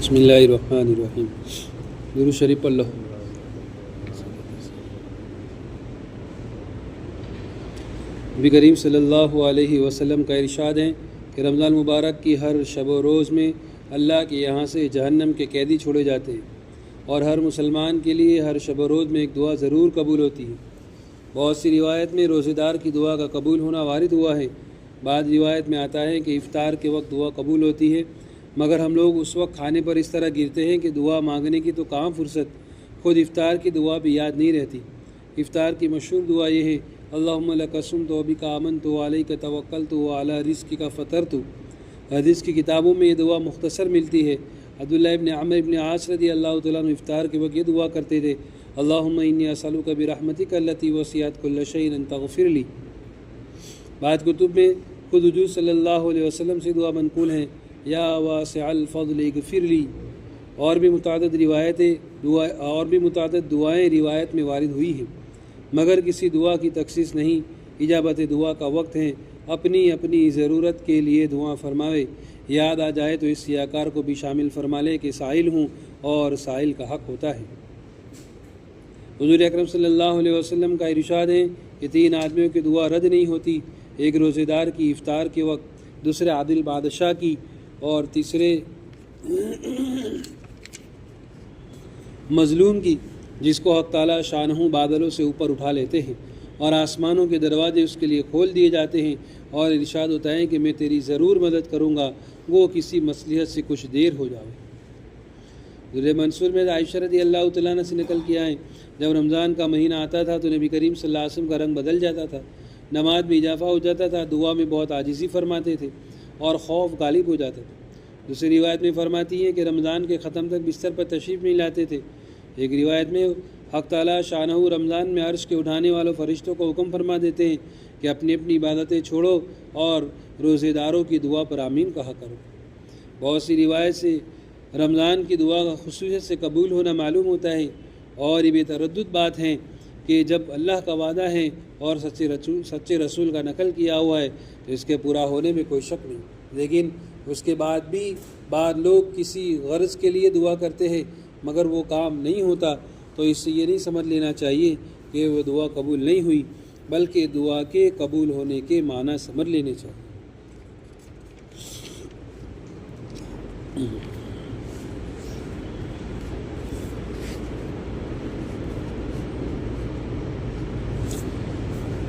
بسم اللہ الرحمن الرحیم۔ درود شریف پڑھ لو۔ نبی کریم صلی اللہ علیہ وسلم کا ارشاد ہے کہ رمضان مبارک کی ہر شب و روز میں اللہ کے یہاں سے جہنم کے قیدی چھوڑے جاتے ہیں، اور ہر مسلمان کے لیے ہر شب و روز میں ایک دعا ضرور قبول ہوتی ہے۔ بہت سی روایت میں روزے دار کی دعا کا قبول ہونا وارد ہوا ہے۔ بعض روایت میں آتا ہے کہ افطار کے وقت دعا قبول ہوتی ہے، مگر ہم لوگ اس وقت کھانے پر اس طرح گرتے ہیں کہ دعا مانگنے کی تو کہاں فرصت، خود افطار کی دعا بھی یاد نہیں رہتی۔ افطار کی مشہور دعا یہ ہے: اللہم لک صمت وبک آمنت وعلیک توکلت وعلی رزقک فطرت۔ حدیث کی کتابوں میں یہ دعا مختصر ملتی ہے۔ عبداللہ ابن عمرو ابن عاص رضی اللہ تعالیٰ عنہ افطار کے وقت یہ دعا کرتے تھے: اللہم انی اسألک برحمتک التی وسعت کل شیء ان تغفر لی۔ بعض کتب میں خود حضور صلی اللہ علیہ وسلم سے دعا منقول ہیں: یا واسع الفضل اغفر لی۔ اور بھی متعدد دعائیں روایت میں وارد ہوئی ہیں، مگر کسی دعا کی تخصیص نہیں۔ اجابت دعا کا وقت ہے، اپنی اپنی ضرورت کے لیے دعا فرماوے، یاد آ جائے تو اس سیاکار کو بھی شامل فرما لے کہ سائل ہوں اور سائل کا حق ہوتا ہے۔ حضور اکرم صلی اللہ علیہ وسلم کا ارشاد ہے کہ 3 آدمیوں کی دعا رد نہیں ہوتی: ایک روزے دار کی افطار کے وقت، دوسرے عادل بادشاہ کی، اور تیسرے مظلوم کی، جس کو حق تعالیٰ شانہ بادلوں سے اوپر اٹھا لیتے ہیں اور آسمانوں کے دروازے اس کے لیے کھول دیے جاتے ہیں، اور ارشاد ہوتا ہے کہ میں تیری ضرور مدد کروں گا، وہ کسی مصلحت سے کچھ دیر ہو جائے۔ در منصور میں عائشہ رضی اللہ تعالیٰ عنہ سے نقل کیا ہے، جب رمضان کا مہینہ آتا تھا تو نبی کریم صلی اللہ علیہ وسلم کا رنگ بدل جاتا تھا، نماز میں اضافہ ہو جاتا تھا، دعا میں بہت عاجزی فرماتے تھے اور خوف غالب ہو جاتا تھا۔ دوسری روایت میں فرماتی ہے کہ رمضان کے ختم تک بستر پر تشریف نہیں لاتے تھے۔ ایک روایت میں حق تعالیٰ شانہ رمضان میں عرش کے اٹھانے والوں فرشتوں کو حکم فرما دیتے ہیں کہ اپنی اپنی عبادتیں چھوڑو اور روزے داروں کی دعا پر آمین کہا کرو۔ بہت سی روایت سے رمضان کی دعا کا خصوصیت سے قبول ہونا معلوم ہوتا ہے، اور یہ بے تردد بات ہے کہ جب اللہ کا وعدہ ہے اور سچے رسول کا نقل کیا ہوا ہے تو اس کے پورا ہونے میں کوئی شک نہیں۔ لیکن اس کے بعد بھی بعض لوگ کسی غرض کے لیے دعا کرتے ہیں مگر وہ کام نہیں ہوتا، تو اس سے یہ نہیں سمجھ لینا چاہیے کہ وہ دعا قبول نہیں ہوئی، بلکہ دعا کے قبول ہونے کے معنی سمجھ لینے چاہیے۔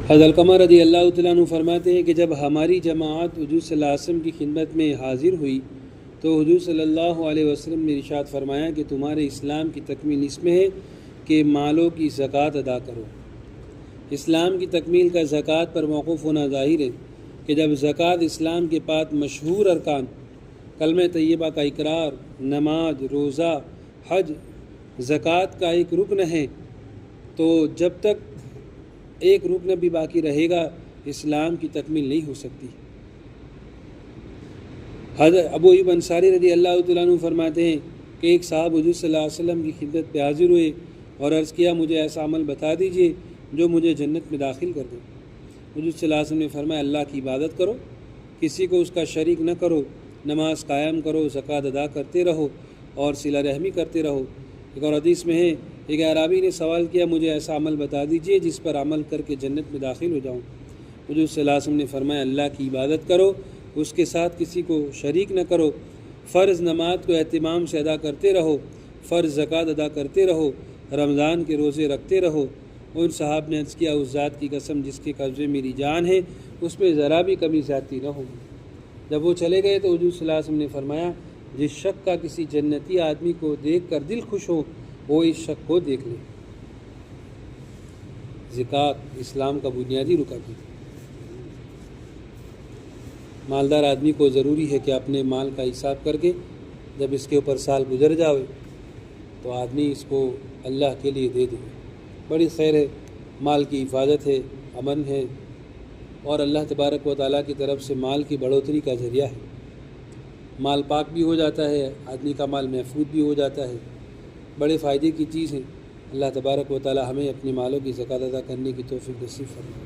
حضرت علقمہ رضی اللہ تعالیٰ عنہ فرماتے ہیں کہ جب ہماری جماعت حضور صلی اللہ علیہ وسلم کی خدمت میں حاضر ہوئی تو حضور صلی اللہ علیہ وسلم نے ارشاد فرمایا کہ تمہارے اسلام کی تکمیل اس میں ہے کہ مالوں کی زکوٰۃ ادا کرو۔ اسلام کی تکمیل کا زکوٰۃ پر موقوف ہونا ظاہر ہے کہ جب زکوٰۃ اسلام کے 5 مشہور ارکان کلمہ طیبہ کا اقرار، نماز، روزہ، حج، زکوٰۃ کا ایک رکن ہے، تو جب تک ایک رکن بھی باقی رہے گا اسلام کی تکمیل نہیں ہو سکتی۔ حضرت ابو ایوب انصاری رضی اللہ تعالیٰ عنہ فرماتے ہیں کہ ایک صاحب حضور صلی اللہ علیہ وسلم کی خدمت پہ حاضر ہوئے اور عرض کیا: مجھے ایسا عمل بتا دیجئے جو مجھے جنت میں داخل کر دے۔ حضور صلی اللہ علیہ وسلم نے فرمایا: اللہ کی عبادت کرو، کسی کو اس کا شریک نہ کرو، نماز قائم کرو، زکوٰۃ ادا کرتے رہو اور صلہ رحمی کرتے رہو۔ ایک اور حدیث میں ہے، ایک اعرابی نے سوال کیا: مجھے ایسا عمل بتا دیجئے جس پر عمل کر کے جنت میں داخل ہو جاؤں۔ حضور صلی اللہ علیہ وسلم نے فرمایا: اللہ کی عبادت کرو، اس کے ساتھ کسی کو شریک نہ کرو، فرض نماز کو اہتمام سے ادا کرتے رہو، فرض زکوٰۃ ادا کرتے رہو، رمضان کے روزے رکھتے رہو۔ ان صحاب نے عرض کیا: اس ذات کی قسم جس کے قبضے میری جان ہے، اس میں ذرا بھی کمی زیادتی نہ ہوگی۔ جب وہ چلے گئے تو حضور صلی اللہ علیہ وسلم نے فرمایا: جس شخص کا کسی جنتی آدمی کو دیکھ کر دل خوش ہو وہ اس شخص کو دیکھ لے۔ زکوٰۃ اسلام کا بنیادی رکن ہے۔ مالدار آدمی کو ضروری ہے کہ اپنے مال کا حساب کر کے جب اس کے اوپر سال گزر جاوے تو آدمی اس کو اللہ کے لیے دے دے۔ بڑی خیر ہے، مال کی حفاظت ہے، امن ہے، اور اللہ تبارک و تعالیٰ کی طرف سے مال کی بڑھوتری کا ذریعہ ہے۔ مال پاک بھی ہو جاتا ہے، آدمی کا مال محفوظ بھی ہو جاتا ہے، بڑے فائدے کی چیز ہے۔ اللہ تبارک و تعالیٰ ہمیں اپنے مالوں کی زکوٰۃ ادا کرنے کی توفیق نصیب فرمائے۔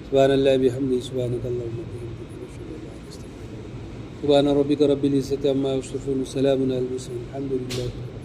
سبحان اللہ بحمدہ، سبحانک اللہم وبحمدک۔ سبحان ربک رب العزة عما یصفون وسلام علی المرسلین الحمد للہ.